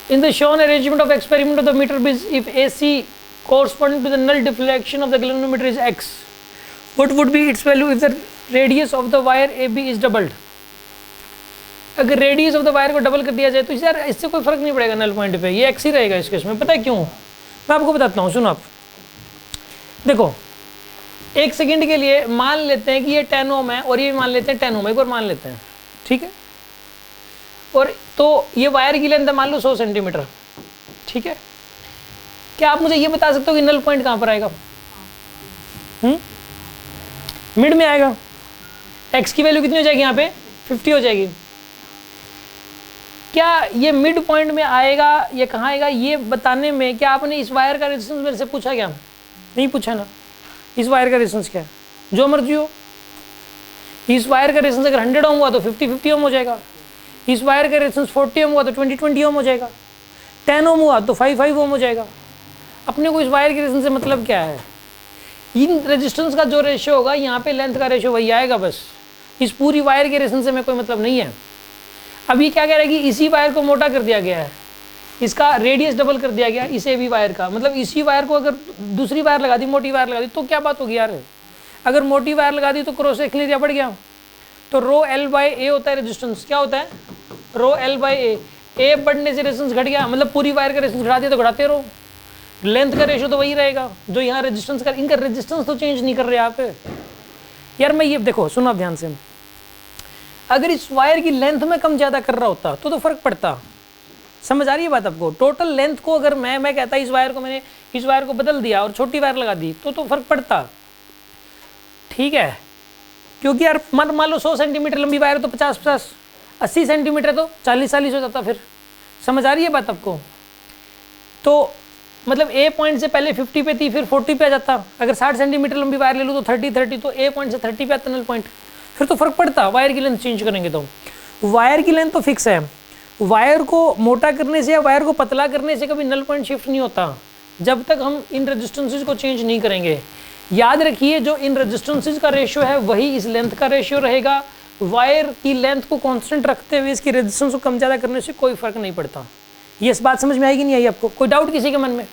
In the shown arrangement of experiment of the meter bits, if AC corresponding to the null deflection of the galvanometer is x, what would be its value if the radius of the wire AB is doubled? अगर radius of the wire को double कर दिया जाए तो यार इससे कोई फर्क नहीं पड़ेगा नल पॉइंट पे, ये एक्स ही रहेगा इस केस में। पता है क्यों? मैं आपको बताता हूँ, सुनो आप। देखो एक सेकंड के लिए मान लेते हैं कि ये 10 ओम है और ये मान लेते हैं 10 ओम, एक बार मान लेते हैं, ठीक है। और तो ये वायर की लेंथ है मान लो 100 सेंटीमीटर, ठीक है। क्या आप मुझे ये बता सकते हो कि नल पॉइंट कहाँ पर आएगा? मिड में आएगा। एक्स की वैल्यू कितनी हो जाएगी यहाँ पे? 50 हो जाएगी। क्या ये मिड पॉइंट में आएगा, ये कहाँ आएगा, ये बताने में क्या आपने इस वायर का रेजिस्टेंस मेरे से पूछा क्या? नहीं पूछा ना। इस वायर का रेजिस्टेंस क्या है? जो मर्जी हो। इस वायर का रेजिस्टेंस अगर 100 ओम हुआ तो 50 ओम हो जाएगा। इस वायर का रेजिस्टेंस 40 ओम हुआ तो 20 ओम हो जाएगा। 10 ओम हुआ तो 5 ओम हो जाएगा। अपने को इस वायर के रेजिस्टेंस से मतलब क्या है? इन रेजिस्टेंस का जो रेशियो होगा यहाँ पे लेंथ का रेशियो वही आएगा बस। इस पूरी वायर के रेजिस्टेंस से में कोई मतलब नहीं है। अब ये क्या कह रहा है कि इसी वायर को मोटा कर दिया गया है, इसका रेडियस डबल कर दिया गया इसे भी वायर का, मतलब इसी वायर को अगर दूसरी वायर लगा दी, मोटी वायर लगा दी तो क्या बात होगी यार? अगर मोटी वायर लगा दी तो क्रॉस सेक्शन एरिया बढ़ गया। तो रो एल बाई ए होता है रेजिस्टेंस, क्या होता है? रो एल बाई ए बढ़ने से रेजिस्टेंस घट गया, मतलब पूरी वायर का रेजिस्टेंस घटा दिया तो घटाते रहो, लेंथ का रेशियो तो वही रहेगा जो यहाँ रेजिस्टेंस का। इनका रेजिस्टेंस तो चेंज नहीं कर रहे आप यार। मैं ये देखो सुनो आप ध्यान से, अगर इस वायर की लेंथ में कम ज़्यादा कर रहा होता तो फर्क पड़ता। समझ आ रही है बात आपको? टोटल लेंथ को अगर मैं कहता इस वायर को मैंने इस वायर को बदल दिया और छोटी वायर लगा दी तो फर्क पड़ता, ठीक है। क्योंकि यार मान लो 100 सेंटीमीटर लंबी वायर है तो 50-50, 80 सेंटीमीटर तो 40-40 हो जाता। फिर समझ आ रही है बात आपको? तो मतलब ए पॉइंट से पहले 50 पे थी, फिर 40 पे आ जाता। अगर 60 सेंटीमीटर लंबी वायर ले लूँ तो 30 तो ए पॉइंट से 30 पे आता नल पॉइंट, फिर तो फर्क पड़ता। वायर की लेंथ चेंज करेंगे तो वायर की लेंथ तो फिक्स है। वायर को मोटा करने से या वायर को पतला करने से कभी नल पॉइंट शिफ्ट नहीं होता जब तक हम इन रेजिस्टेंसेस को चेंज नहीं करेंगे। याद रखिए जो इन रेजिस्टेंसेस का रेशियो है वही इस लेंथ का रेशियो रहेगा। वायर की लेंथ को कांस्टेंट रखते हुए इसकी रेजिस्टेंस को कम ज़्यादा करने से कोई फर्क नहीं पड़ता। ये इस बात समझ में आएगी नहीं आई आपको? कोई डाउट किसी के मन में?